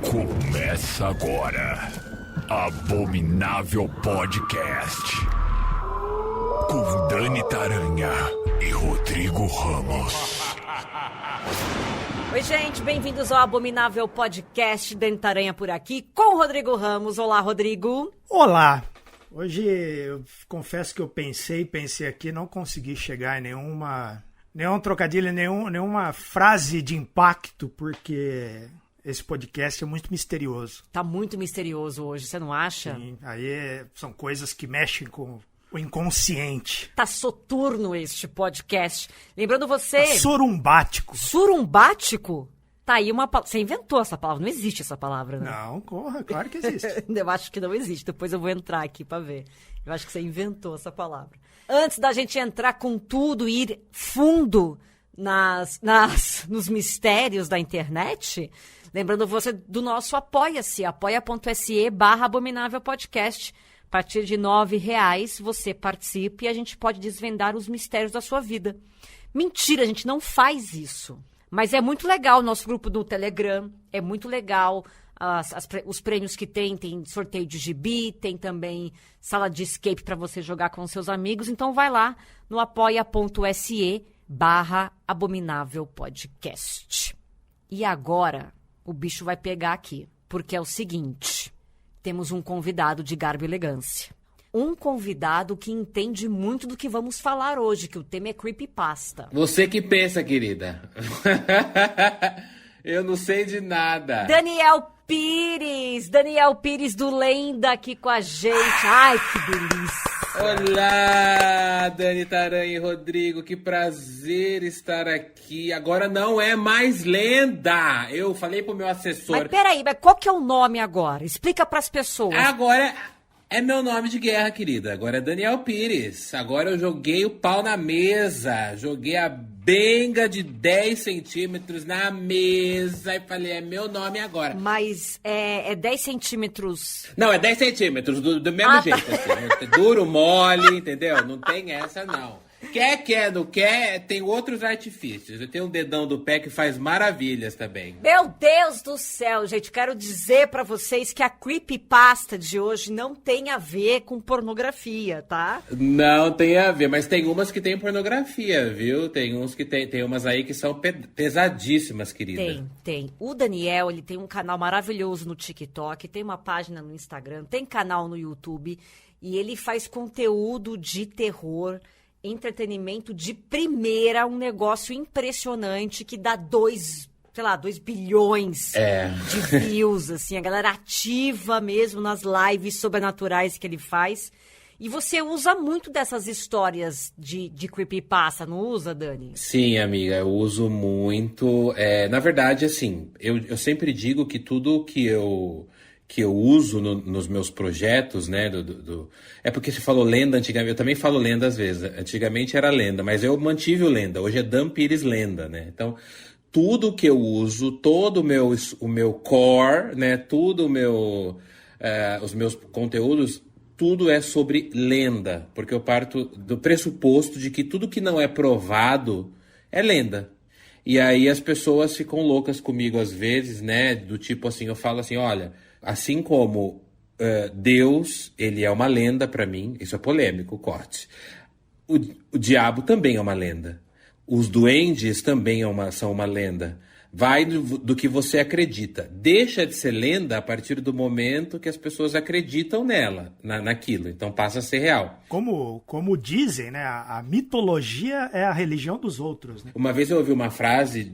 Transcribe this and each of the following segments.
Começa agora, Abominável Podcast, com Dani Taranha e Rodrigo Ramos. Oi, gente, bem-vindos ao Abominável Podcast, Dani Taranha por aqui, com o Rodrigo Ramos. Olá, Rodrigo. Olá. Hoje eu confesso que eu pensei aqui, não consegui chegar em nenhum trocadilho, nenhuma frase de impacto, porque esse podcast é muito misterioso. Tá muito misterioso hoje, você não acha? Sim, aí são coisas que mexem com o inconsciente. Tá soturno este podcast. Lembrando você... Tá surumbático. Surumbático? Tá aí uma palavra. Você inventou essa palavra, não existe essa palavra, né? Não, corra, claro que existe. Eu acho que não existe, depois eu vou entrar aqui pra ver. Eu acho que você inventou essa palavra. Antes da gente entrar com tudo e ir fundo nos mistérios da internet, lembrando você do nosso Apoia-se, apoia.se/Abominável Podcast. A partir de R$9 você participa e a gente pode desvendar os mistérios da sua vida. Mentira, a gente não faz isso. Mas é muito legal o nosso grupo do Telegram, é muito legal os prêmios que tem sorteio de gibi, tem também sala de escape para você jogar com seus amigos. Então vai lá no apoia.se/Abominável Podcast. E agora o bicho vai pegar aqui, porque é o seguinte, temos um convidado de garbo e elegância. Um convidado que entende muito do que vamos falar hoje, que o tema é creepypasta. Você que pensa, querida. Eu não sei de nada. Daniel Pires do Lenda aqui com a gente. Ai, que delícia. Olá, Dani Taranha e Rodrigo, que prazer estar aqui. Agora não é mais Lenda. Eu falei pro meu assessor... Mas peraí, qual que é o nome agora? Explica pras pessoas. Agora... é meu nome de guerra, querida. Agora é Daniel Pires. Agora eu joguei o pau na mesa. Joguei a benga de 10 centímetros na mesa e falei, é meu nome agora. Mas é 10 centímetros... Não, é 10 centímetros, do mesmo jeito. Assim, duro, mole, entendeu? Não tem essa, não. Quer, não quer, tem outros artifícios. Eu tenho um dedão do pé que faz maravilhas também. Meu Deus do céu, gente, quero dizer pra vocês que a creepypasta de hoje não tem a ver com pornografia, tá? Não tem a ver, mas tem umas que tem pornografia, viu? Tem uns que tem umas aí que são pesadíssimas, querida. Tem. O Daniel, ele tem um canal maravilhoso no TikTok, tem uma página no Instagram, tem canal no YouTube, e ele faz conteúdo de terror, entretenimento de primeira, um negócio impressionante que dá 2 bilhões de views, assim, a galera ativa mesmo nas lives sobrenaturais que ele faz. E você usa muito dessas histórias de creepypasta, não usa, Dani? Sim, amiga, eu uso muito. Na verdade, assim, eu sempre digo que tudo que eu uso nos meus projetos, né, é porque você falou Lenda antigamente, eu também falo Lenda às vezes, antigamente era Lenda, mas eu mantive o Lenda, hoje é Dan Pires Lenda, né, então tudo que eu uso, todo o meu core, né, os meus conteúdos, tudo é sobre lenda, porque eu parto do pressuposto de que tudo que não é provado é lenda. E aí as pessoas ficam loucas comigo às vezes, né, do tipo assim, eu falo assim, olha, assim como Deus, ele é uma lenda para mim, isso é polêmico, corte. O diabo também é uma lenda. Os duendes também são uma lenda. Vai do que você acredita. Deixa de ser lenda a partir do momento que as pessoas acreditam nela, naquilo. Então passa a ser real. Como dizem, né? A mitologia é a religião dos outros, né? Uma vez eu ouvi uma frase,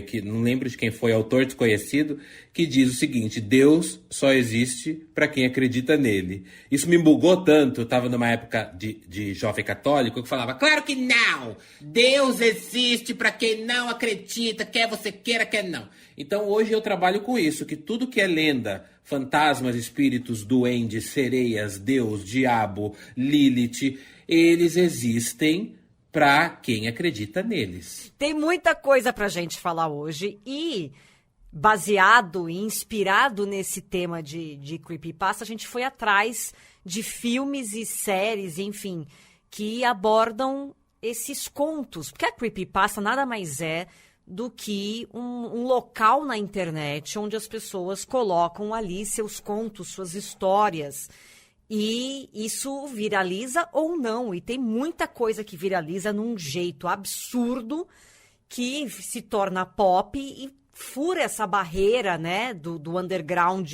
que não lembro de quem foi, autor desconhecido, que diz o seguinte: Deus só existe para quem acredita nele. Isso me bugou tanto, eu estava numa época de jovem católico, que falava, claro que não! Deus existe para quem não acredita, quer você queira, quer não. Então hoje eu trabalho com isso, que tudo que é lenda, fantasmas, espíritos, duendes, sereias, Deus, diabo, Lilith, eles existem para quem acredita neles. Tem muita coisa pra gente falar hoje e, baseado e inspirado nesse tema de creepypasta, a gente foi atrás de filmes e séries, enfim, que abordam esses contos. Porque a creepypasta nada mais é do que um local na internet onde as pessoas colocam ali seus contos, suas histórias. E isso viraliza ou não. E tem muita coisa que viraliza num jeito absurdo que se torna pop e fura essa barreira, né, do underground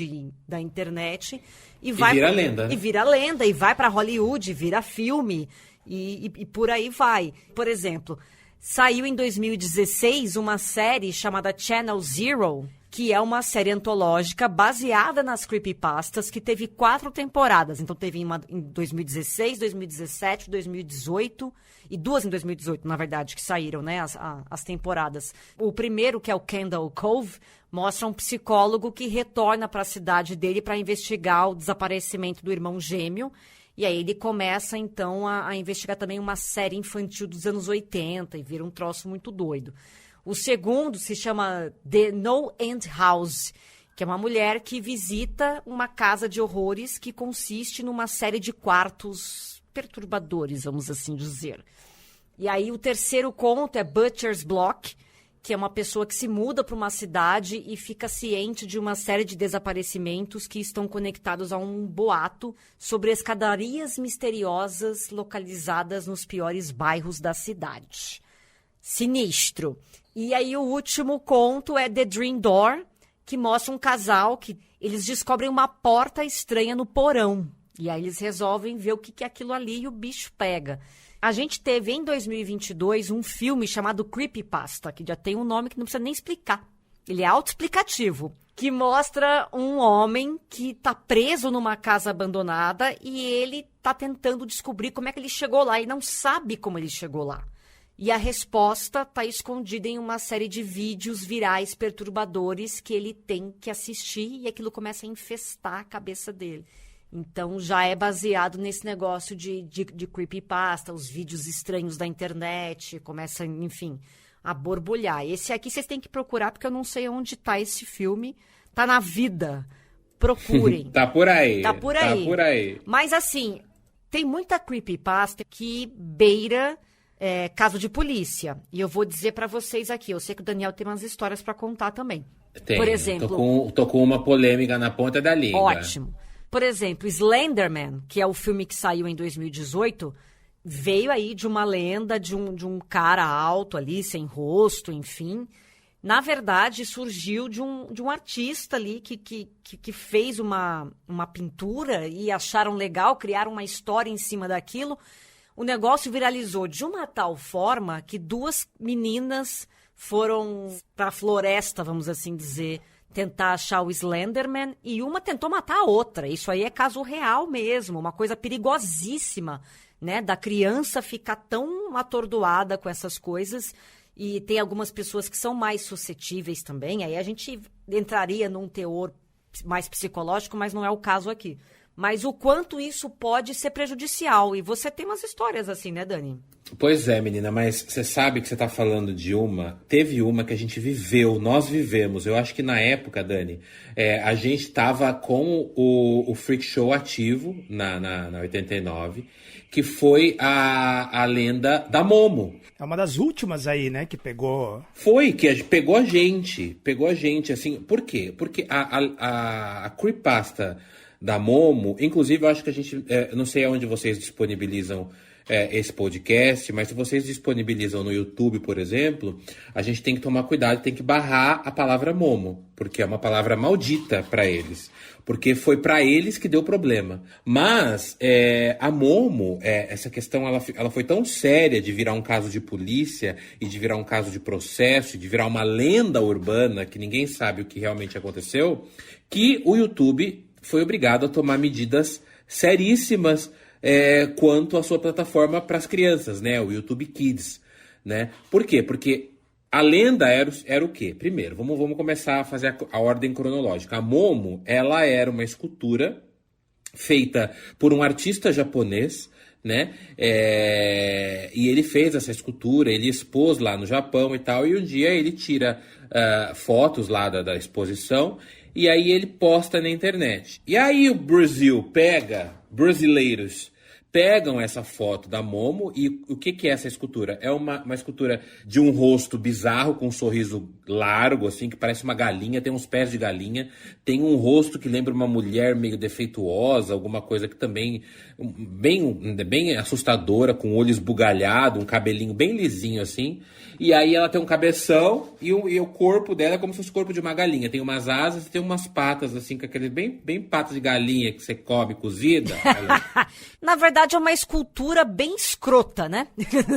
da internet. E vira lenda. E vira lenda, e vai para Hollywood, vira filme, e por aí vai. Por exemplo, saiu em 2016 uma série chamada Channel Zero, que é uma série antológica baseada nas creepypastas, que teve 4 temporadas. Então teve uma em 2016, 2017, 2018 e 2 em 2018, na verdade, que saíram, né, as temporadas. O primeiro, que é o Kendall Cove, mostra um psicólogo que retorna para a cidade dele para investigar o desaparecimento do irmão gêmeo. E aí ele começa, então, a investigar também uma série infantil dos anos 80 e vira um troço muito doido. O segundo se chama The No End House, que é uma mulher que visita uma casa de horrores que consiste numa série de quartos perturbadores, vamos assim dizer. E aí o terceiro conto é Butcher's Block, que é uma pessoa que se muda para uma cidade e fica ciente de uma série de desaparecimentos que estão conectados a um boato sobre escadarias misteriosas localizadas nos piores bairros da cidade. Sinistro. E aí o último conto é The Dream Door, que mostra um casal que eles descobrem uma porta estranha no porão. E aí eles resolvem ver o que é aquilo ali e o bicho pega. A gente teve em 2022 um filme chamado Creepypasta, que já tem um nome que não precisa nem explicar. Ele é autoexplicativo, que mostra um homem que está preso numa casa abandonada e ele está tentando descobrir como é que ele chegou lá e não sabe como ele chegou lá. E a resposta está escondida em uma série de vídeos virais perturbadores que ele tem que assistir e aquilo começa a infestar a cabeça dele. Então, já é baseado nesse negócio de creepypasta, os vídeos estranhos da internet, começa, enfim, a borbulhar. Esse aqui vocês têm que procurar, porque eu não sei onde está esse filme. Tá na vida. Procurem. Tá por aí. Tá por aí. Tá por aí. Mas, assim, tem muita creepypasta que beira caso de polícia. E eu vou dizer para vocês aqui, eu sei que o Daniel tem umas histórias para contar também. Tem. Por exemplo... Tô com uma polêmica na ponta da língua. Ótimo. Por exemplo, Slenderman, que é o filme que saiu em 2018, veio aí de uma lenda de um cara alto ali, sem rosto, enfim. Na verdade, surgiu de um artista ali que fez uma pintura e acharam legal, criaram uma história em cima daquilo. O negócio viralizou de uma tal forma que 2 meninas foram para a floresta, vamos assim dizer, tentar achar o Slenderman, e uma tentou matar a outra. Isso aí é caso real mesmo, uma coisa perigosíssima, né? Da criança ficar tão atordoada com essas coisas, e tem algumas pessoas que são mais suscetíveis também, aí a gente entraria num teor mais psicológico, mas não é o caso aqui. Mas o quanto isso pode ser prejudicial, e você tem umas histórias assim, né, Dani? Pois é, menina, mas você sabe que você tá falando de teve uma que a gente viveu, nós vivemos. Eu acho que na época, Dani, a gente tava com o Freak Show ativo na 89, que foi a lenda da Momo. É uma das últimas aí, né, que pegou... Foi, que pegou a gente, assim, por quê? Porque a creepypasta da Momo, inclusive eu acho que a gente, não sei aonde vocês disponibilizam esse podcast, mas se vocês disponibilizam no YouTube, por exemplo, a gente tem que tomar cuidado, tem que barrar a palavra Momo, porque é uma palavra maldita para eles, porque foi para eles que deu problema. Mas a Momo, essa questão, ela foi tão séria de virar um caso de polícia e de virar um caso de processo, de virar uma lenda urbana que ninguém sabe o que realmente aconteceu, que o YouTube foi obrigado a tomar medidas seríssimas quanto à sua plataforma para as crianças, né? O YouTube Kids, né? Por quê? Porque a lenda era o quê? Primeiro, vamos começar a fazer a ordem cronológica. A Momo, ela era uma escultura feita por um artista japonês, né? E ele fez essa escultura, ele expôs lá no Japão e tal, e um dia ele tira fotos lá da exposição, e aí ele posta na internet. E aí o brasileiros pegam essa foto da Momo e o que é essa escultura? É uma escultura de um rosto bizarro, com um sorriso largo, assim, que parece uma galinha, tem uns pés de galinha, tem um rosto que lembra uma mulher meio defeituosa, alguma coisa que também bem assustadora, com o olho esbugalhado, um cabelinho bem lisinho, assim. E aí ela tem um cabeção e o corpo dela é como se fosse o corpo de uma galinha. Tem umas asas e tem umas patas, assim, com aqueles bem patas de galinha que você come cozida. Na verdade, é uma escultura bem escrota, né?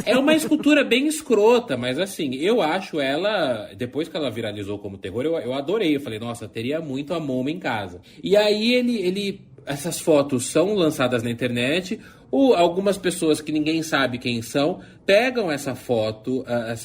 É uma escultura bem escrota, mas assim, eu acho ela... Depois que ela viralizou como terror, eu adorei. Eu falei, nossa, teria muito a Momo em casa. E aí essas fotos são lançadas na internet... Algumas pessoas que ninguém sabe quem são pegam essa foto,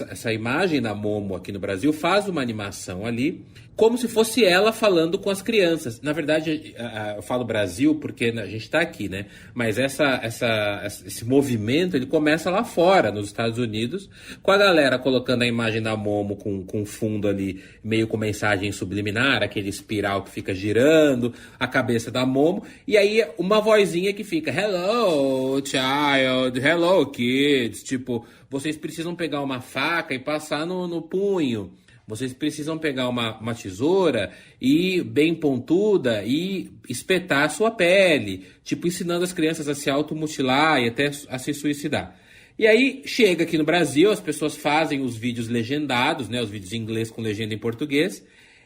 essa imagem da Momo aqui no Brasil, faz uma animação ali, como se fosse ela falando com as crianças. Na verdade, eu falo Brasil porque a gente está aqui, né? Mas esse movimento, ele começa lá fora, nos Estados Unidos, com a galera colocando a imagem da Momo com fundo ali, meio com mensagem subliminar, aquele espiral que fica girando, a cabeça da Momo, e aí uma vozinha que fica, hello, child, hello, kids, tipo, vocês precisam pegar uma faca e passar no punho. Vocês precisam pegar uma tesoura e bem pontuda e espetar a sua pele. Tipo, ensinando as crianças a se automutilar e até a se suicidar. E aí, chega aqui no Brasil, as pessoas fazem os vídeos legendados, né? Os vídeos em inglês com legenda em português.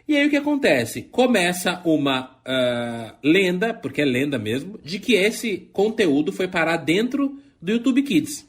E aí o que acontece? Começa uma lenda, porque é lenda mesmo, de que esse conteúdo foi parar dentro do YouTube Kids.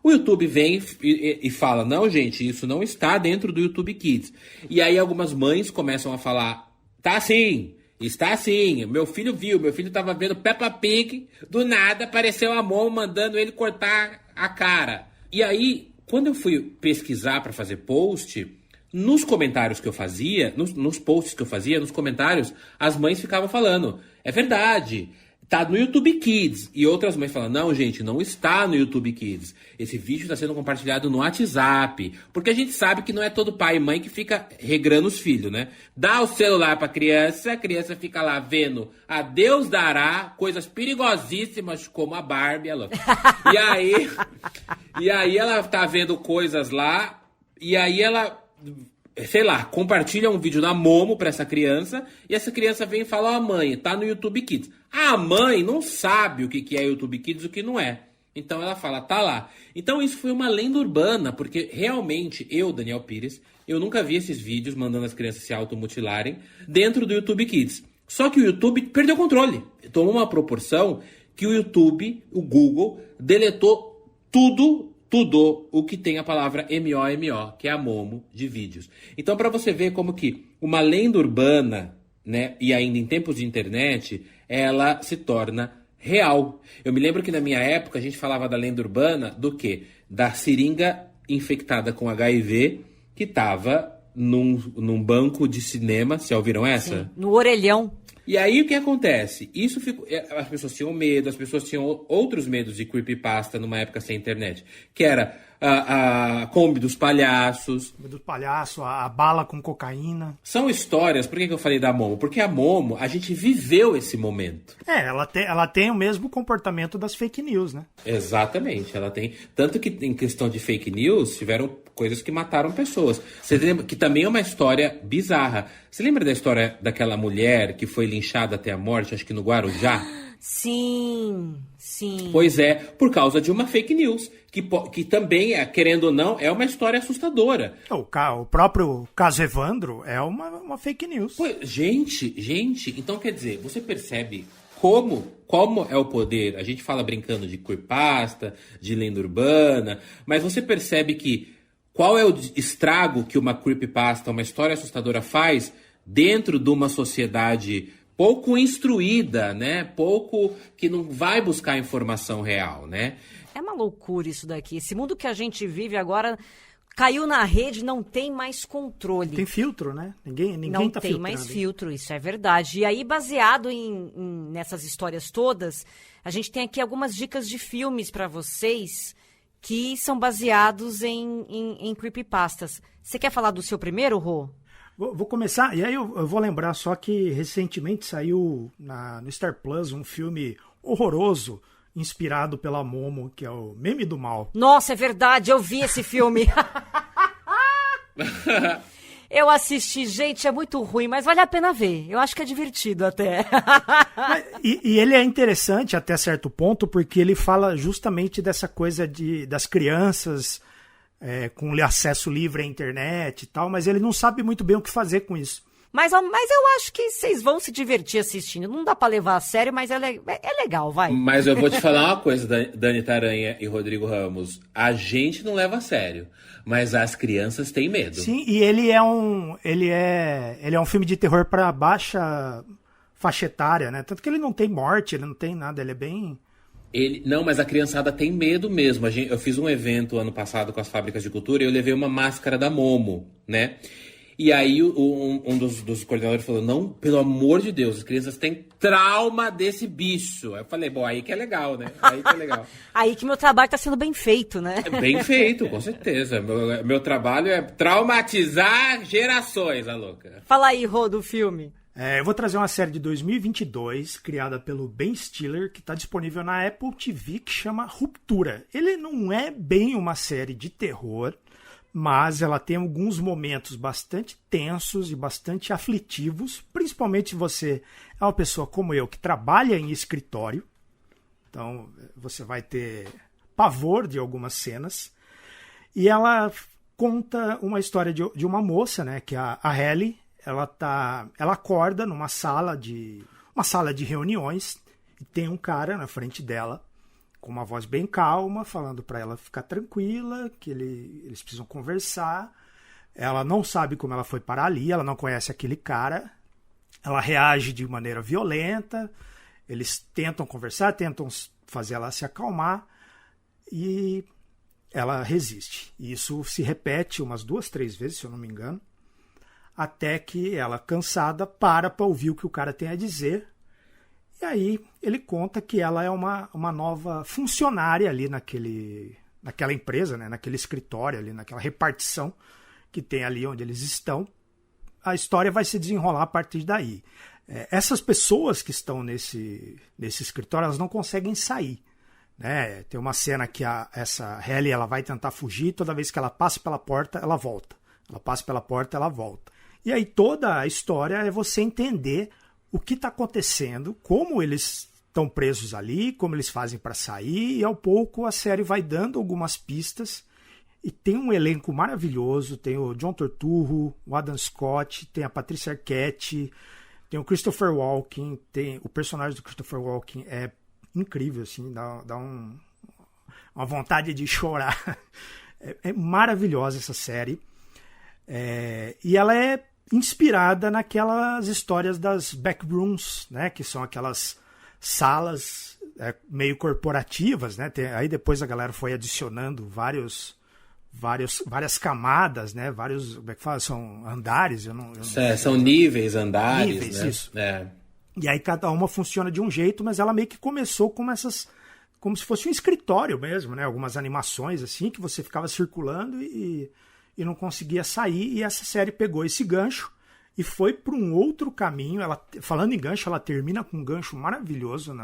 O YouTube vem e fala, não, gente, isso não está dentro do YouTube Kids. E aí algumas mães começam a falar, tá sim, está sim, meu filho estava vendo Peppa Pig, do nada apareceu a Momo mandando ele cortar a cara. E aí, quando eu fui pesquisar para fazer post, nos comentários que eu fazia, nos posts que eu fazia, nos comentários, as mães ficavam falando, é verdade, tá no YouTube Kids. E outras mães falam, não, gente, não está no YouTube Kids. Esse vídeo está sendo compartilhado no WhatsApp. Porque a gente sabe que não é todo pai e mãe que fica regrando os filhos, né? Dá o celular pra criança, a criança fica lá vendo a Deus dará, coisas perigosíssimas como a Barbie. E aí ela tá vendo coisas lá, e aí ela... sei lá, compartilha um vídeo da Momo pra essa criança, e essa criança vem e fala, ó, mãe, tá no YouTube Kids. A mãe não sabe o que é YouTube Kids e o que não é. Então ela fala, tá lá. Então isso foi uma lenda urbana, porque realmente eu, Daniel Pires, eu nunca vi esses vídeos mandando as crianças se automutilarem dentro do YouTube Kids. Só que o YouTube perdeu o controle. Tomou uma proporção que o YouTube, o Google, deletou tudo o que tem a palavra MOMO, que é a Momo de vídeos. Então, para você ver como que uma lenda urbana, né, e ainda em tempos de internet, ela se torna real. Eu me lembro que na minha época a gente falava da lenda urbana do quê? Da seringa infectada com HIV que estava num banco de cinema. Vocês já ouviram essa? Sim, no orelhão. E aí o que acontece? Isso ficou, as pessoas tinham medo, as pessoas tinham outros medos de creepypasta numa época sem internet, que era a Kombi dos palhaços. Kombi dos palhaços, a bala com cocaína. São histórias, por que eu falei da Momo? Porque a Momo, a gente viveu esse momento. Ela tem o mesmo comportamento das fake news, né? Exatamente, ela tem. Tanto que em questão de fake news, tiveram coisas que mataram pessoas. Você lembra que também é uma história bizarra. Você lembra da história daquela mulher que foi linchada até a morte, acho que no Guarujá? Sim. Pois é, por causa de uma fake news, que também, querendo ou não, é uma história assustadora. O próprio caso Evandro é uma fake news. Pois, gente, então quer dizer, você percebe como é o poder? A gente fala brincando de creepypasta, de lenda urbana, mas você percebe que qual é o estrago que uma creepypasta, uma história assustadora faz dentro de uma sociedade pouco instruída, né? Pouco que não vai buscar informação real, né? É uma loucura isso daqui. Esse mundo que a gente vive agora caiu na rede, não tem mais controle. Tem filtro, né? Ninguém não tá tem mais filtro, isso é verdade. E aí, baseado nessas histórias todas, a gente tem aqui algumas dicas de filmes para vocês que são baseados em creepypastas. Você quer falar do seu primeiro, Rô? Vou começar, e aí eu vou lembrar só que recentemente saiu no Star Plus um filme horroroso inspirado pela Momo, que é o Meme do Mal. Nossa, é verdade, eu vi esse filme. Eu assisti, gente, é muito ruim, mas vale a pena ver. Eu acho que é divertido até. E ele é interessante até certo ponto, porque ele fala justamente dessa coisa das crianças com acesso livre à internet e tal, mas ele não sabe muito bem o que fazer com isso. Mas eu acho que vocês vão se divertir assistindo. Não dá pra levar a sério, mas é legal, vai. Mas eu vou te falar uma coisa, Dani Taranha e Rodrigo Ramos. A gente não leva a sério, mas as crianças têm medo. Sim, e ele é um filme de terror para baixa faixa etária, né? Tanto que ele não tem morte, ele não tem nada, ele é bem... Não, mas a criançada tem medo mesmo. Eu fiz um evento ano passado com as fábricas de cultura e eu levei uma máscara da Momo, né? E aí um dos coordenadores falou, não, pelo amor de Deus, as crianças têm trauma desse bicho. Aí eu falei, bom, aí que é legal, né? Aí que é legal. Aí que meu trabalho tá sendo bem feito, né? Bem feito, com certeza. Meu trabalho é traumatizar gerações, a louca. Fala aí, Rô, do filme. Eu vou trazer uma série de 2022, criada pelo Ben Stiller, que está disponível na Apple TV, que chama Ruptura. Ele não é bem uma série de terror, mas ela tem alguns momentos bastante tensos e bastante aflitivos, principalmente se você é uma pessoa como eu, que trabalha em escritório. Então, você vai ter pavor de algumas cenas. E ela conta uma história de uma moça, né, que é a Halle. Ela acorda numa sala de reuniões e tem um cara na frente dela com uma voz bem calma, falando para ela ficar tranquila, que eles precisam conversar. Ela não sabe como ela foi parar ali, ela não conhece aquele cara. Ela reage de maneira violenta, eles tentam conversar, tentam fazer ela se acalmar e ela resiste. E isso se repete umas 2, 3 vezes, se eu não me engano, até que ela, cansada, para ouvir o que o cara tem a dizer. E aí ele conta que ela é uma nova funcionária ali naquela empresa, né, naquele escritório, ali, naquela repartição que tem ali onde eles estão. A história vai se desenrolar a partir daí. Essas pessoas que estão nesse escritório, elas não conseguem sair, né? Tem uma cena que essa Halle, ela vai tentar fugir, toda vez que ela passa pela porta, ela volta. Ela passa pela porta, ela volta. E aí toda a história é você entender o que está acontecendo, como eles estão presos ali, como eles fazem para sair, e ao pouco a série vai dando algumas pistas. E tem um elenco maravilhoso, tem o John Turturro, o Adam Scott, tem a Patrícia Arquette, tem o Christopher Walken, o personagem do Christopher Walken é incrível, assim, dá uma vontade de chorar. É maravilhosa essa série. E ela é inspirada naquelas histórias das backrooms, né, que são aquelas salas meio corporativas, né? Aí depois a galera foi adicionando várias camadas, né? Vários, como é que fala? São andares? São níveis, andares, níveis, né? Isso. E aí cada uma funciona de um jeito, mas ela meio que começou como se fosse um escritório mesmo, né? Algumas animações assim, que você ficava circulando e não conseguia sair, e essa série pegou esse gancho e foi para um outro caminho. Falando em gancho, ela termina com um gancho maravilhoso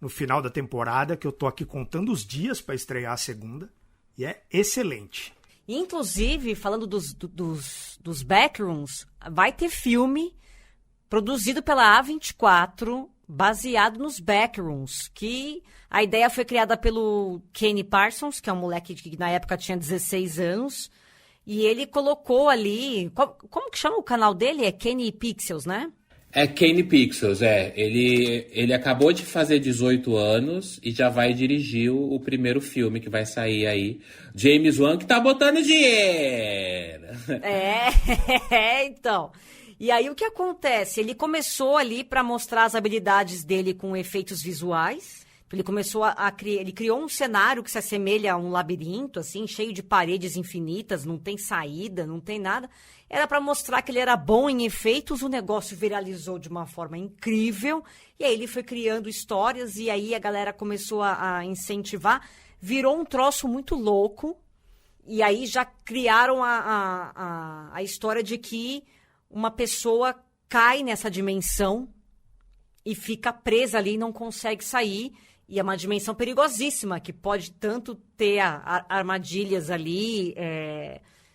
no final da temporada, que eu tô aqui contando os dias para estrear a segunda, e é excelente. Inclusive, falando dos backrooms, vai ter filme produzido pela A24, baseado nos backrooms, que a ideia foi criada pelo Kenny Parsons, que é um moleque que na época tinha 16 anos, e ele colocou ali... Como que chama o canal dele? É Kenny Pixels, né? É Kenny Pixels, Ele acabou de fazer 18 anos e já vai dirigir o primeiro filme que vai sair aí. James Wan, que tá botando dinheiro! Então... E aí o que acontece? Ele começou ali para mostrar as habilidades dele com efeitos visuais. Ele começou ele criou um cenário que se assemelha a um labirinto, assim, cheio de paredes infinitas, não tem saída, não tem nada. Era para mostrar que ele era bom em efeitos, o negócio viralizou de uma forma incrível. E aí ele foi criando histórias e aí a galera começou a incentivar. Virou um troço muito louco. E aí já criaram a história de que uma pessoa cai nessa dimensão e fica presa ali e não consegue sair. E é uma dimensão perigosíssima, que pode tanto ter armadilhas ali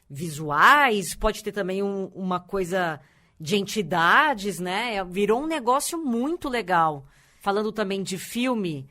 visuais, pode ter também uma coisa de entidades, né? Virou um negócio muito legal. Falando também de filme,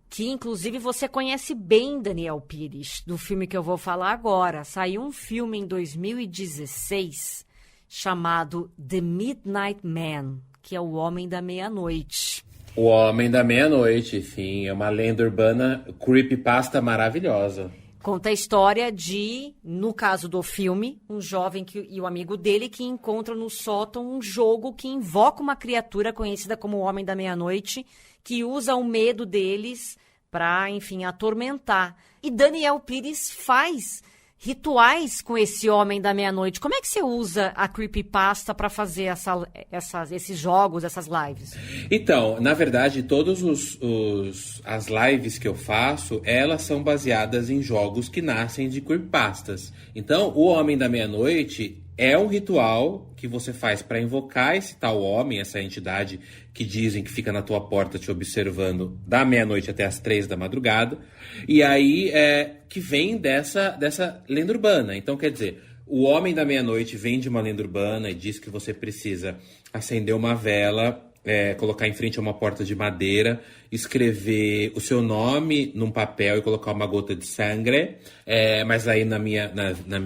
que inclusive você conhece bem, Daniel Pires, do filme que eu vou falar agora. Saiu um filme em 2016 chamado The Midnight Man, que é o Homem da Meia-Noite. O Homem da Meia-Noite, enfim, é uma lenda urbana creepypasta maravilhosa. Conta a história de, no caso do filme, um jovem e o amigo dele que encontram no sótão um jogo que invoca uma criatura conhecida como o Homem da Meia-Noite, que usa o medo deles para, enfim, atormentar. E Daniel Pires faz rituais com esse Homem da Meia-Noite. Como é que você usa a creepypasta para fazer esses jogos, essas lives? Então, na verdade, todas as lives que eu faço, elas são baseadas em jogos que nascem de creepypastas. Então, o Homem da Meia-Noite é um ritual que você faz para invocar esse tal homem, essa entidade que dizem que fica na tua porta te observando da meia-noite até as 3 da madrugada. E aí que vem dessa lenda urbana. Então, quer dizer, o Homem da Meia-Noite vem de uma lenda urbana e diz que você precisa acender uma vela, colocar em frente a uma porta de madeira, escrever o seu nome num papel e colocar uma gota de sangue. Mas aí nas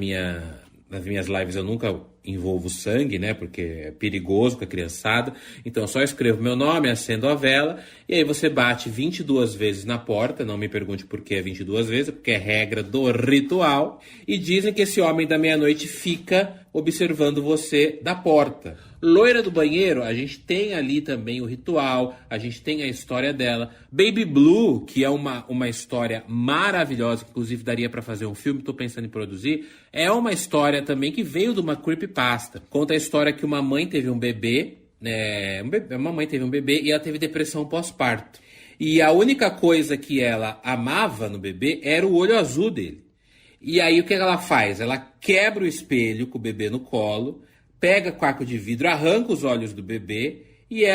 minhas lives eu nunca envolvo sangue, né? Porque é perigoso com a criançada. Então eu só escrevo meu nome, acendo a vela, e aí você bate 22 vezes na porta. Não me pergunte por que é 22 vezes, porque é regra do ritual. E dizem que esse Homem da Meia-Noite fica observando você da porta. Loira do Banheiro, a gente tem ali também o ritual, a gente tem a história dela. Baby Blue, que é uma história maravilhosa, que inclusive daria para fazer um filme, tô pensando em produzir, é uma história também que veio de uma creepypasta. Conta a história que uma mãe teve um bebê, uma mãe teve um bebê e ela teve depressão pós-parto. E a única coisa que ela amava no bebê era o olho azul dele. E aí o que ela faz? Ela quebra o espelho com o bebê no colo, pega caco de vidro, arranca os olhos do bebê e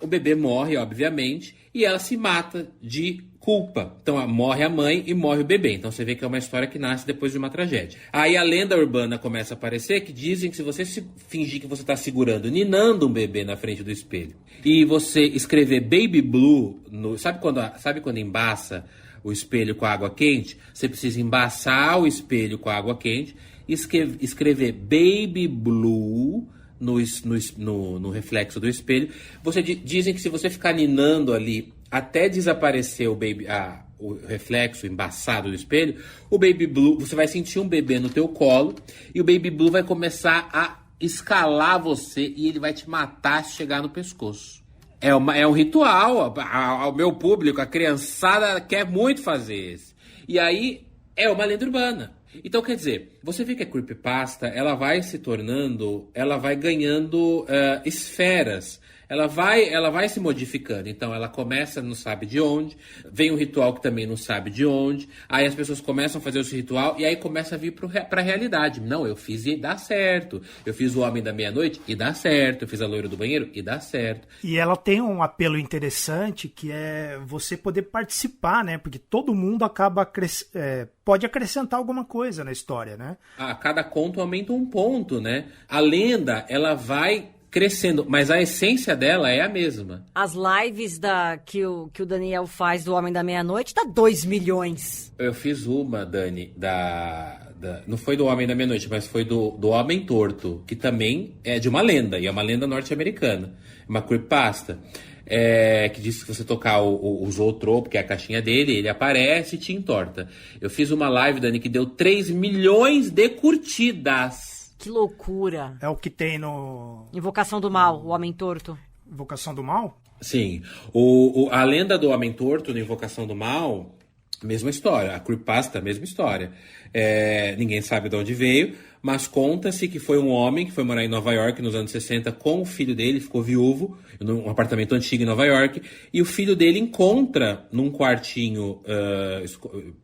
o bebê morre, obviamente, e ela se mata de culpa. Então morre a mãe e morre o bebê. Então você vê que é uma história que nasce depois de uma tragédia. Aí a lenda urbana começa a aparecer, que dizem que se você fingir que você está segurando, ninando um bebê na frente do espelho, e você escrever Baby Blue, sabe quando embaça o espelho com água quente? Você precisa embaçar o espelho com água quente, escrever Baby Blue no reflexo do espelho. Dizem que se você ficar ninando ali até desaparecer o reflexo embaçado do espelho, o Baby Blue, você vai sentir um bebê no teu colo e o Baby Blue vai começar a escalar você e ele vai te matar se chegar no pescoço. É um ritual, ao meu público, a criançada quer muito fazer isso. E aí é uma lenda urbana. Então, quer dizer, você vê que a creepypasta, ela vai ganhando esferas. Ela vai se modificando. Então, ela começa, não sabe de onde, vem um ritual que também não sabe de onde, aí as pessoas começam a fazer esse ritual e aí começa a vir pra realidade. Não, eu fiz e dá certo. Eu fiz o Homem da Meia-Noite e dá certo. Eu fiz a Loira do Banheiro e dá certo. E ela tem um apelo interessante que é você poder participar, né? Porque todo mundo pode acrescentar alguma coisa na história, né? A cada conto aumenta um ponto, né? A lenda, ela vai crescendo, mas a essência dela é a mesma. As lives que o Daniel faz do Homem da Meia-Noite dá 2 milhões. Eu fiz uma, Dani, não foi do Homem da Meia-Noite, mas foi do Homem Torto, que também é de uma lenda, e é uma lenda norte-americana. Uma creepypasta. Que diz que você tocar o Zootropo, que é a caixinha dele, ele aparece e te entorta. Eu fiz uma live, Dani, que deu 3 milhões de curtidas. Que loucura. É o que tem no... Invocação do Mal, o Homem Torto. Invocação do Mal? Sim. A lenda do Homem Torto no Invocação do Mal, mesma história. A creepypasta, mesma história. Ninguém sabe de onde veio, mas conta-se que foi um homem que foi morar em Nova York nos anos 60 com o filho dele, ficou viúvo, num apartamento antigo em Nova York, e o filho dele encontra num quartinho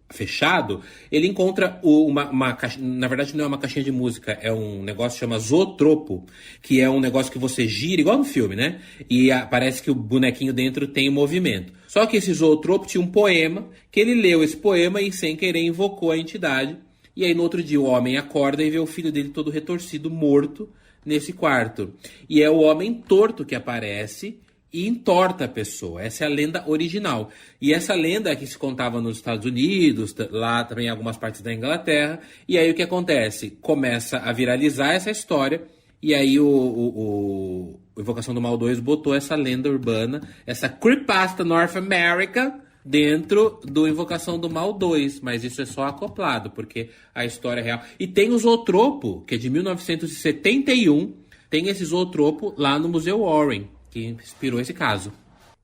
fechado, ele encontra uma caixa, na verdade não é uma caixinha de música, é um negócio que chama zootropo, que é um negócio que você gira, igual no filme, né? E parece que o bonequinho dentro tem movimento. Só que esse zootropo tinha um poema, que ele leu esse poema e sem querer invocou a entidade. E aí no outro dia o homem acorda e vê o filho dele todo retorcido, morto, nesse quarto. E é o homem torto que aparece e entorta a pessoa. Essa é a lenda original. E essa lenda é que se contava nos Estados Unidos, lá também em algumas partes da Inglaterra. E aí o que acontece? Começa a viralizar essa história. E aí o Invocação do Mal 2 botou essa lenda urbana, essa creepypasta North America, dentro do Invocação do Mal 2. Mas isso é só acoplado, porque a história é real. E tem o Zootropo, que é de 1971. Tem esse Zootropo lá no Museu Warren, que inspirou esse caso.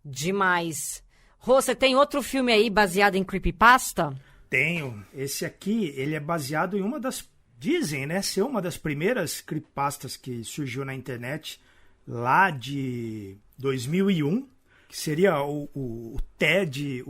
Demais. Rô, você tem outro filme aí baseado em creepypasta? Tenho. Esse aqui, ele é baseado em uma das... Dizem, né? Ser uma das primeiras creepypastas que surgiu na internet lá de 2001. Que seria o Ted,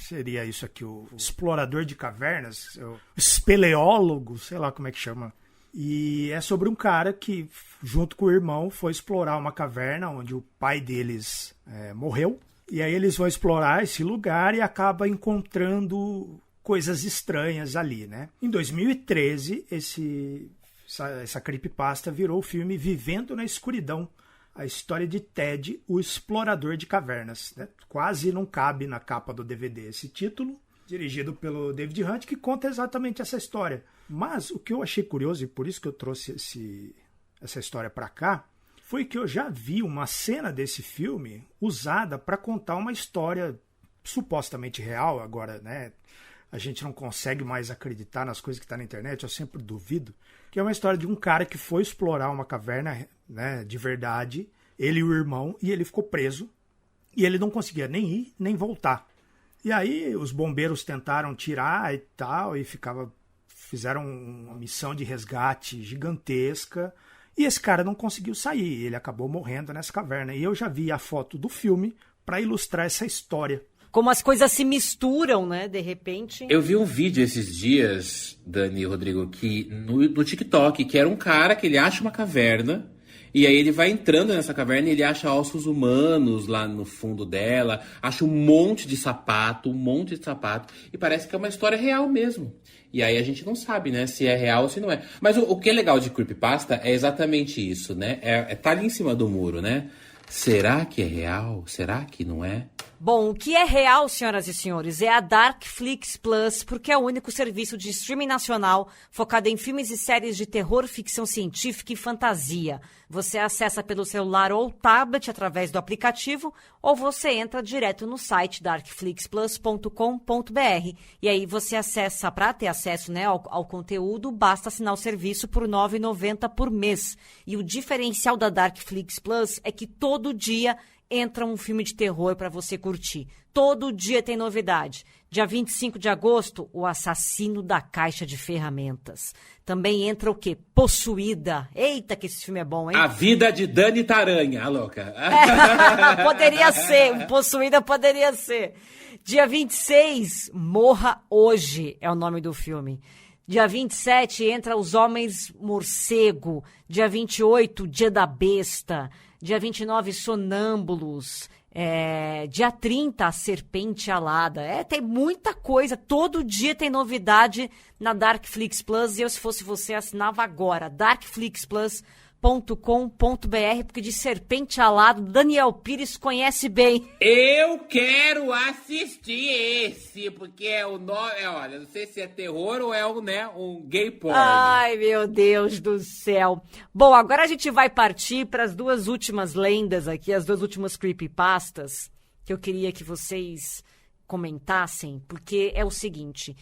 seria isso aqui, o explorador de cavernas, o espeleólogo, sei lá como é que chama. E é sobre um cara que, junto com o irmão, foi explorar uma caverna onde o pai deles morreu. E aí eles vão explorar esse lugar e acaba encontrando coisas estranhas ali, né? Em 2013, essa creepypasta virou o filme Vivendo na Escuridão. A história de Ted, o explorador de cavernas. Né? Quase não cabe na capa do DVD esse título, dirigido pelo David Hunt, que conta exatamente essa história. Mas o que eu achei curioso, e por isso que eu trouxe essa história para cá, foi que eu já vi uma cena desse filme usada para contar uma história supostamente real. Agora, né, a gente não consegue mais acreditar nas coisas que estão na internet, eu sempre duvido, que é uma história de um cara que foi explorar uma caverna, né, de verdade, ele e o irmão, e ele ficou preso, e ele não conseguia nem ir, nem voltar. E aí os bombeiros tentaram tirar e tal, e fizeram uma missão de resgate gigantesca, e esse cara não conseguiu sair, ele acabou morrendo nessa caverna. E eu já vi a foto do filme para ilustrar essa história. Como as coisas se misturam, né? De repente. Eu vi um vídeo esses dias, Dani e Rodrigo, que no TikTok, que era um cara que ele acha uma caverna, e aí ele vai entrando nessa caverna e ele acha ossos humanos lá no fundo dela, acha um monte de sapato, e parece que é uma história real mesmo. E aí a gente não sabe, né, se é real ou se não é. Mas o que é legal de creepypasta é exatamente isso, né? Tá ali em cima do muro, né? Será que é real? Será que não é? Bom, o que é real, senhoras e senhores, é a Darkflix Plus, porque é o único serviço de streaming nacional focado em filmes e séries de terror, ficção científica e fantasia. Você acessa pelo celular ou tablet através do aplicativo, ou você entra direto no site darkflixplus.com.br. E aí você acessa, para ter acesso, né, ao conteúdo, basta assinar o serviço por R$ 9,90 por mês. E o diferencial da Darkflix Plus é que todo dia entra um filme de terror para você curtir. Todo dia tem novidade. Dia 25 de agosto, O Assassino da Caixa de Ferramentas. Também entra o quê? Possuída. Eita, que esse filme é bom, hein? A Vida de Dani Taranha, a louca. Poderia ser. Possuída poderia ser. Dia 26, Morra Hoje é o nome do filme. Dia 27, entra Os Homens Morcego. Dia 28, Dia da Besta. Dia 29, Sonâmbulos. Dia 30, A Serpente Alada. Tem muita coisa. Todo dia tem novidade na Darkflix Plus. E eu, se fosse você, assinava agora. darkflixplus.com.br, porque de Serpente Alada, Daniel Pires conhece bem. Eu quero assistir esse, porque olha, não sei se é terror ou é um gay porn. Ai, meu Deus do céu. Bom, agora a gente vai partir para as duas últimas lendas aqui, as duas últimas creepypastas, que eu queria que vocês comentassem, porque é o seguinte...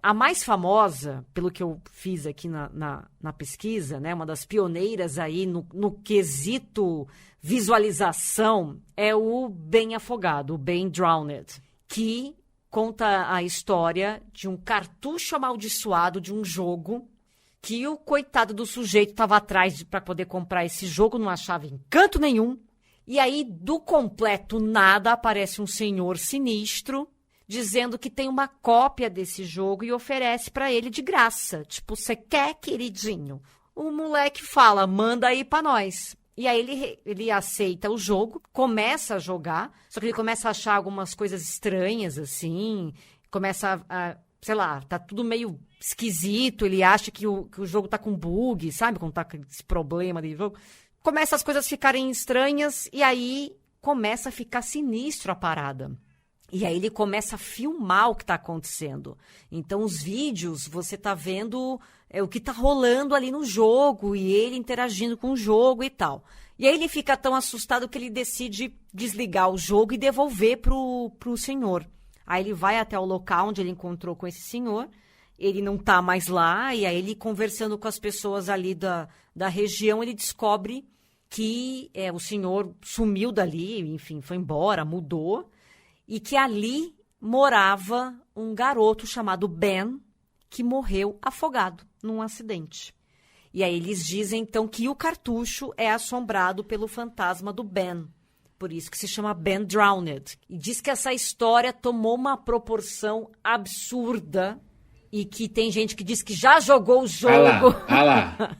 a mais famosa, pelo que eu fiz aqui na pesquisa, né, uma das pioneiras aí no quesito visualização, é o Bem Afogado, o Bem Drowned, que conta a história de um cartucho amaldiçoado de um jogo que o coitado do sujeito estava atrás para poder comprar esse jogo, não achava em canto nenhum. E aí, do completo nada, aparece um senhor sinistro dizendo que tem uma cópia desse jogo e oferece para ele de graça. Tipo, você quer, queridinho? O moleque fala, manda aí para nós. E aí ele aceita o jogo, começa a jogar, só que ele começa a achar algumas coisas estranhas, assim, começa sei lá, tá tudo meio esquisito, ele acha que o jogo tá com bug, sabe? Quando tá com esse problema de jogo. Começa as coisas a ficarem estranhas e aí começa a ficar sinistro a parada. E aí ele começa a filmar o que tá acontecendo. Então os vídeos, você tá vendo o que tá rolando ali no jogo e ele interagindo com o jogo e tal. E aí ele fica tão assustado que ele decide desligar o jogo e devolver pro senhor. Aí ele vai até o local onde ele encontrou com esse senhor, ele não tá mais lá, e aí ele conversando com as pessoas ali da região, ele descobre que o senhor sumiu dali, enfim, foi embora, mudou, e que ali morava um garoto chamado Ben, que morreu afogado num acidente. E aí eles dizem, então, que o cartucho é assombrado pelo fantasma do Ben. Por isso que se chama Ben Drowned. E diz que essa história tomou uma proporção absurda e que tem gente que diz que já jogou o jogo. Ah lá.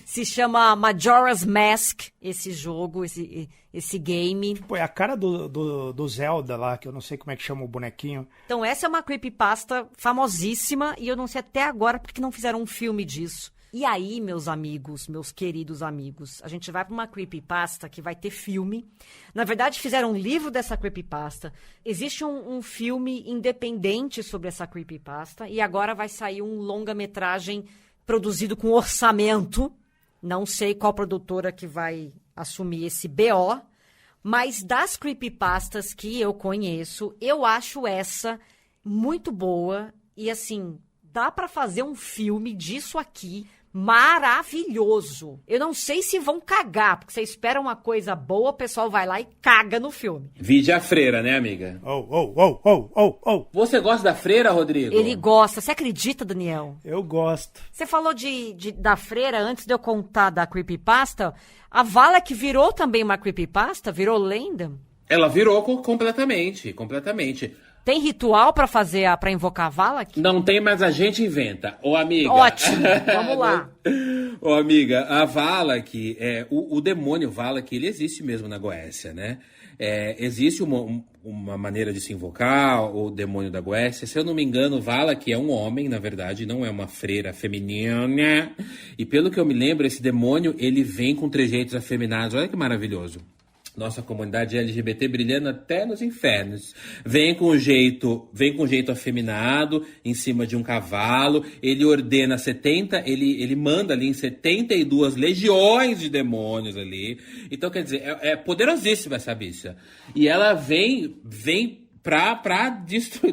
Se chama Majora's Mask, esse jogo, esse game. Pô, é a cara do Zelda lá, que eu não sei como é que chama o bonequinho. Então essa é uma creepypasta famosíssima e eu não sei até agora porque não fizeram um filme disso. E aí, meus amigos, meus queridos amigos, a gente vai para uma creepypasta que vai ter filme. Na verdade, fizeram um livro dessa creepypasta. Existe um filme independente sobre essa creepypasta. E agora vai sair um longa-metragem produzido com orçamento. Não sei qual produtora que vai assumir esse BO. Mas das creepypastas que eu conheço, eu acho essa muito boa. E assim, dá para fazer um filme disso aqui maravilhoso. Eu não sei se vão cagar, porque você espera uma coisa boa, o pessoal vai lá e caga no filme. Vide a freira, né, amiga? Oh. Você gosta da freira, Rodrigo? Ele gosta. Você acredita, Daniel? Eu gosto. Você falou da freira, antes de eu contar da creepypasta. A Valak virou também uma creepypasta? Virou lenda? Ela virou completamente. Tem ritual pra fazer, pra invocar a Valak? Não tem, mas a gente inventa. Ô, amiga. Ótimo, vamos lá. Ô, amiga, a Valak, o demônio Valak, ele existe mesmo na Goécia, né? Existe uma maneira de se invocar o demônio da Goécia. Se eu não me engano, Valak é um homem, na verdade, não é uma freira feminina. E pelo que eu me lembro, esse demônio, ele vem com trejeitos afeminados. Olha que maravilhoso. Nossa comunidade LGBT brilhando até nos infernos. Vem com jeito afeminado, em cima de um cavalo. Ele ordena 70, ele manda ali em 72 legiões de demônios ali. Então, quer dizer, é poderosíssima essa bicha. E ela vem pra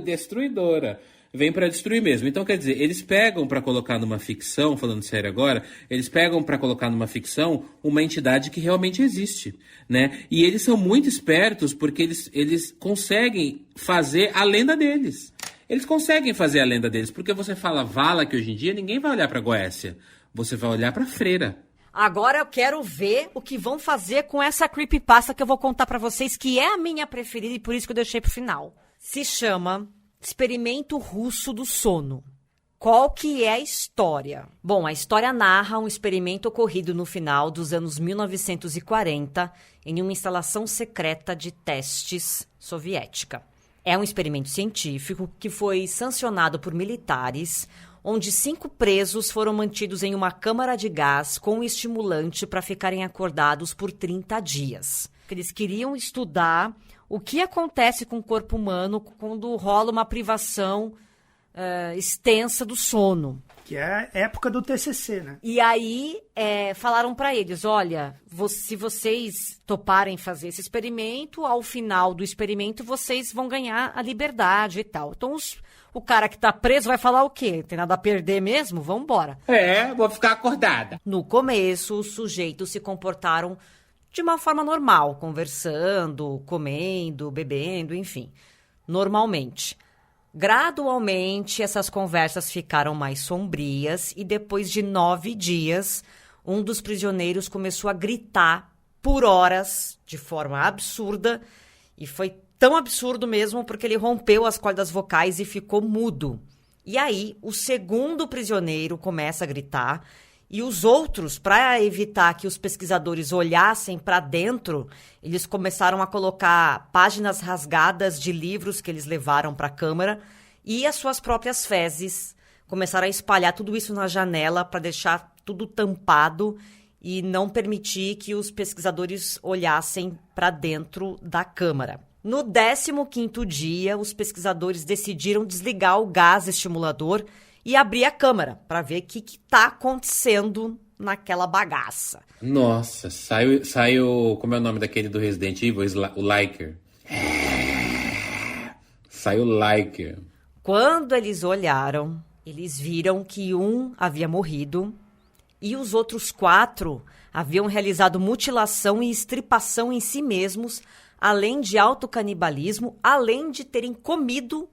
destruidora. Vem pra destruir mesmo. Então, quer dizer, eles pegam pra colocar numa ficção, falando sério agora, eles pegam pra colocar numa ficção uma entidade que realmente existe, né? E eles são muito espertos porque eles conseguem fazer a lenda deles. Eles conseguem fazer a lenda deles, porque você fala Valak hoje em dia, ninguém vai olhar pra Goécia. Você vai olhar pra freira. Agora eu quero ver o que vão fazer com essa creepypasta que eu vou contar pra vocês, que é a minha preferida e por isso que eu deixei pro final. Se chama Experimento Russo do Sono. Qual que é a história? Bom, a história narra um experimento ocorrido no final dos anos 1940 em uma instalação secreta de testes soviética. É um experimento científico que foi sancionado por militares, onde 5 presos foram mantidos em uma câmara de gás com estimulante para ficarem acordados por 30 dias. Eles queriam estudar o que acontece com o corpo humano quando rola uma privação extensa do sono. Que é a época do TCC, né? E aí falaram para eles, olha, se vocês toparem fazer esse experimento, ao final do experimento vocês vão ganhar a liberdade e tal. Então o cara que tá preso vai falar o quê? Tem nada a perder mesmo? Vamos embora. Vou ficar acordada. No começo, os sujeitos se comportaram de uma forma normal, conversando, comendo, bebendo, enfim, normalmente. Gradualmente, essas conversas ficaram mais sombrias e depois de 9 dias, um dos prisioneiros começou a gritar por horas, de forma absurda, e foi tão absurdo mesmo porque ele rompeu as cordas vocais e ficou mudo. E aí, o segundo prisioneiro começa a gritar e os outros, para evitar que os pesquisadores olhassem para dentro, eles começaram a colocar páginas rasgadas de livros que eles levaram para a câmara e as suas próprias fezes. Começaram a espalhar tudo isso na janela para deixar tudo tampado e não permitir que os pesquisadores olhassem para dentro da câmara. No 15º dia, os pesquisadores decidiram desligar o gás estimulador e abrir a câmara para ver o que está acontecendo naquela bagaça. Nossa, saiu... Como é o nome daquele do Resident Evil? O Liker. Saiu o Liker. Quando eles olharam, eles viram que um havia morrido e os outros 4 haviam realizado mutilação e estripação em si mesmos, além de autocanibalismo, além de terem comido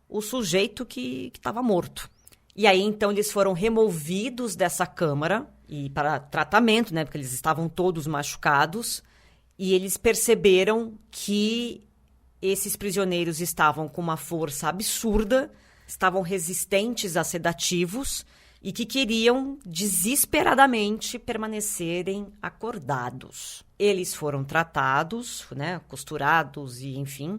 o sujeito que estava morto. E aí, então, eles foram removidos dessa câmara e para tratamento, né? Porque eles estavam todos machucados. E eles perceberam que esses prisioneiros estavam com uma força absurda, estavam resistentes a sedativos e que queriam desesperadamente permanecerem acordados. Eles foram tratados, né? Costurados e enfim...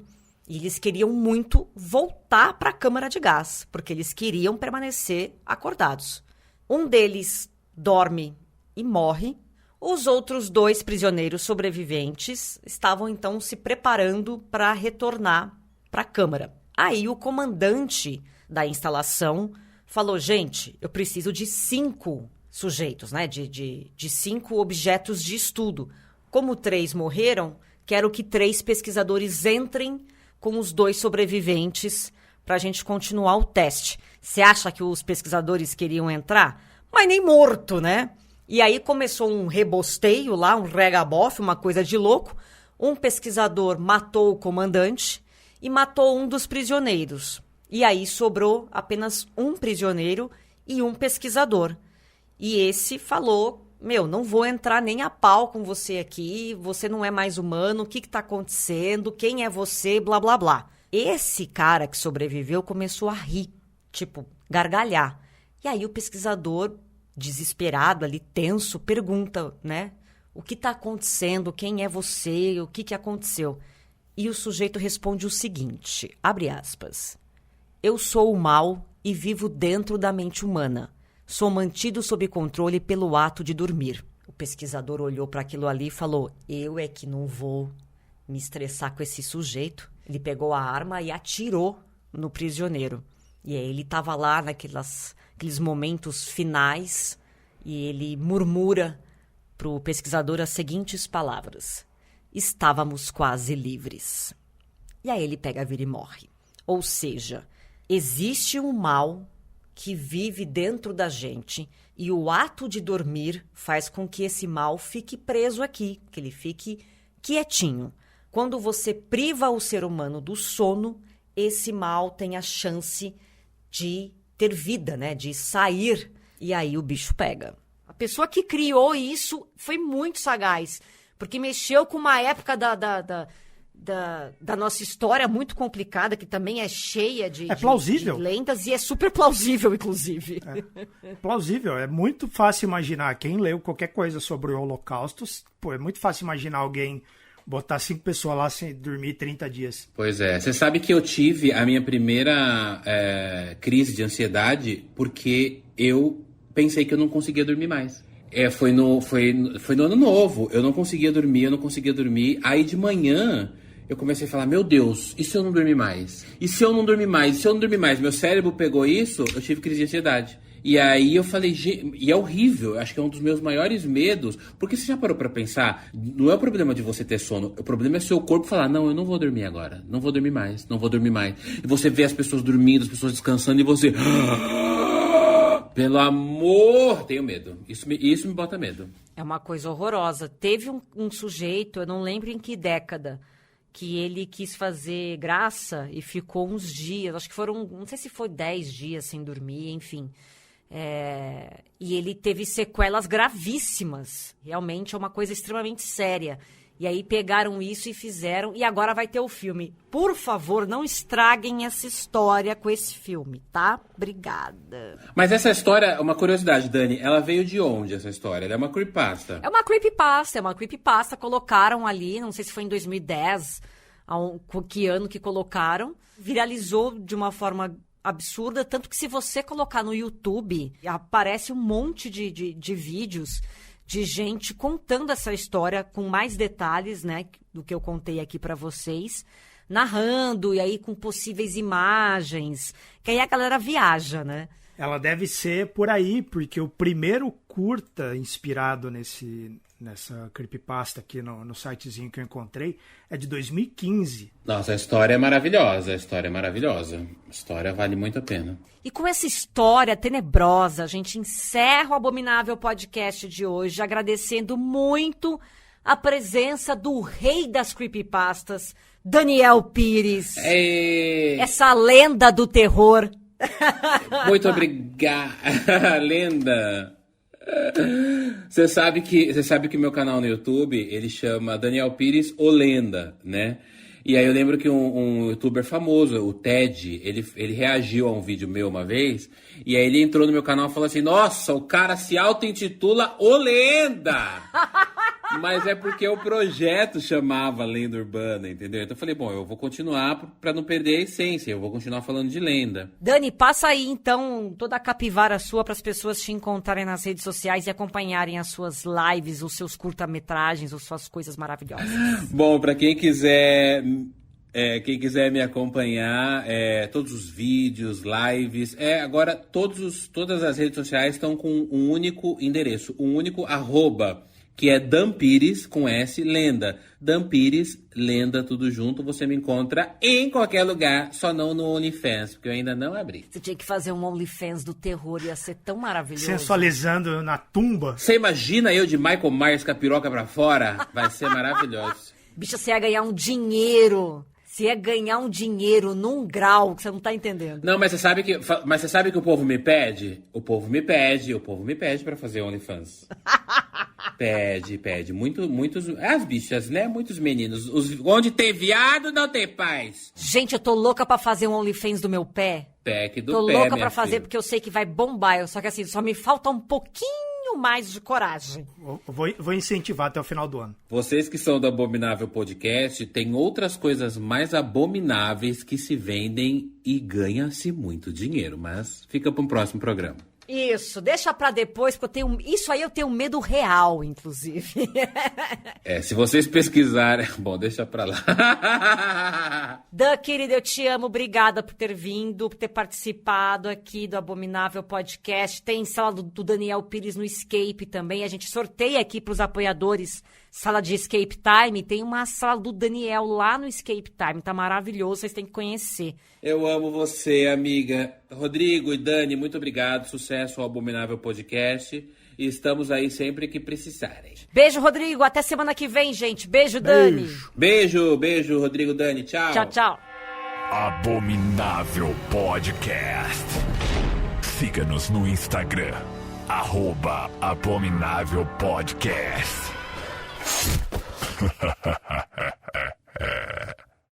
E eles queriam muito voltar para a câmara de gás, porque eles queriam permanecer acordados. Um deles dorme e morre. Os outros 2 prisioneiros sobreviventes estavam, então, se preparando para retornar para a câmara. Aí o comandante da instalação falou, gente, eu preciso de 5 sujeitos, né? De 5 objetos de estudo. Como 3 morreram, quero que 3 pesquisadores entrem com os 2 sobreviventes para a gente continuar o teste. Você acha que os pesquisadores queriam entrar? Mas nem morto, né? E aí começou um rebosteio lá, um regabof, uma coisa de louco. Um pesquisador matou o comandante e matou um dos prisioneiros. E aí sobrou apenas um prisioneiro e um pesquisador. E esse falou... não vou entrar nem a pau com você aqui, você não é mais humano, o que está acontecendo, quem é você, blá, blá, blá. Esse cara que sobreviveu começou a rir, gargalhar. E aí o pesquisador, desesperado ali, tenso, pergunta, né? O que está acontecendo, quem é você, o que aconteceu? E o sujeito responde o seguinte, abre aspas, eu sou o mal e vivo dentro da mente humana. Sou mantido sob controle pelo ato de dormir. O pesquisador olhou para aquilo ali e falou, eu é que não vou me estressar com esse sujeito. Ele pegou a arma e atirou no prisioneiro. E aí ele estava lá naqueles momentos finais e ele murmura para o pesquisador as seguintes palavras. Estávamos quase livres. E aí ele pega, vira e morre. Ou seja, existe um mal que vive dentro da gente e o ato de dormir faz com que esse mal fique preso aqui, que ele fique quietinho. Quando você priva o ser humano do sono, esse mal tem a chance de ter vida, né? De sair, e aí o bicho pega. A pessoa que criou isso foi muito sagaz, porque mexeu com uma época da nossa história muito complicada, que também é cheia de lendas, e é super plausível, inclusive. É plausível, é muito fácil imaginar. Quem leu qualquer coisa sobre o Holocausto, é muito fácil imaginar alguém botar 5 pessoas lá sem dormir 30 dias. Pois é, você sabe que eu tive a minha primeira crise de ansiedade porque eu pensei que eu não conseguia dormir mais. Foi no ano novo, eu não conseguia dormir, aí de manhã... Eu comecei a falar, meu Deus, e se eu não dormir mais? E se eu não dormir mais? E se eu não dormir mais? Meu cérebro pegou isso, eu tive crise de ansiedade. E aí eu falei, e é horrível, eu acho que é um dos meus maiores medos, porque você já parou pra pensar, não é o problema de você ter sono, o problema é seu corpo falar, não, eu não vou dormir agora, não vou dormir mais. E você vê as pessoas dormindo, as pessoas descansando, e você... Pelo amor, tenho medo. Isso me bota medo. É uma coisa horrorosa. Teve um sujeito, eu não lembro em que década, que ele quis fazer graça e ficou uns dias, acho que foram, não sei se foi 10 dias sem dormir, enfim. E ele teve sequelas gravíssimas. Realmente é uma coisa extremamente séria. E aí pegaram isso e fizeram, e agora vai ter o filme. Por favor, não estraguem essa história com esse filme, tá? Obrigada. Mas essa história, uma curiosidade, Dani, ela veio de onde, essa história? Ela é uma creepypasta. É uma creepypasta, colocaram ali, não sei se foi em 2010, que ano que colocaram. Viralizou de uma forma absurda, tanto que se você colocar no YouTube, aparece um monte de vídeos de gente contando essa história com mais detalhes, né, do que eu contei aqui pra vocês, narrando, e aí com possíveis imagens, que aí a galera viaja, né? Ela deve ser por aí, porque o primeiro curta inspirado nessa creepypasta aqui no sitezinho que eu encontrei é de 2015. Nossa, a história é maravilhosa, a história vale muito a pena. E com essa história tenebrosa, a gente encerra o Abominável Podcast de hoje, agradecendo muito a presença do rei das creepypastas, Daniel Pires. Essa lenda do terror. Muito obrigado, lenda. Você sabe que meu canal no YouTube, ele chama Daniel Pires o Lenda, né? E aí eu lembro que um youtuber famoso, o Ted, ele reagiu a um vídeo meu uma vez, e aí ele entrou no meu canal e falou assim, nossa, o cara se auto-intitula o Lenda! Mas é porque o projeto chamava Lenda Urbana, entendeu? Então eu falei, bom, eu vou continuar pra não perder a essência, eu vou continuar falando de lenda. Dani, passa aí então toda a capivara sua para as pessoas te encontrarem nas redes sociais e acompanharem as suas lives, os seus curta-metragens, as suas coisas maravilhosas. Bom, pra quem quiser me acompanhar, todos os vídeos, lives, agora todas as redes sociais estão com um único endereço, um único @ que é Dan Pires, com S, Lenda. Dan Pires, Lenda, tudo junto. Você me encontra em qualquer lugar, só não no OnlyFans, porque eu ainda não abri. Você tinha que fazer um OnlyFans do terror, ia ser tão maravilhoso. Sensualizando na tumba. Você imagina eu de Michael Myers com a piroca pra fora? Vai ser maravilhoso. Bicha, você ia ganhar um dinheiro. Você ia ganhar um dinheiro num grau que você não tá entendendo. Não, mas você sabe que o povo me pede? O povo me pede pra fazer OnlyFans. Pede. Muitos... As bichas, né? Muitos meninos. Onde tem viado, não tem paz. Gente, eu tô louca pra fazer um OnlyFans do meu pé. Pack do tô pé, louca pra filha. fazer porque eu sei que vai bombar. Só que assim, só me falta um pouquinho mais de coragem. Vou incentivar até o final do ano. Vocês que são do Abominável Podcast, tem outras coisas mais abomináveis que se vendem e ganha-se muito dinheiro. Mas fica para um próximo programa. Isso, deixa pra depois, porque isso aí eu tenho medo real, inclusive. Se vocês pesquisarem... Bom, deixa pra lá. Dan, querida, eu te amo. Obrigada por ter vindo, por ter participado aqui do Abominável Podcast. Tem sala do Daniel Pires no Escape também. A gente sorteia aqui pros apoiadores sala de Escape Time. Tem uma sala do Daniel lá no Escape Time. Tá maravilhoso, vocês têm que conhecer. Eu amo você, amiga. Rodrigo e Dani, muito obrigado. Sucesso ao Abominável Podcast. E estamos aí sempre que precisarem. Beijo, Rodrigo. Até semana que vem, gente. Beijo, Dani. Beijo, Rodrigo, Dani. Tchau. Tchau. Abominável Podcast. Siga-nos no Instagram. @Abominável Podcast.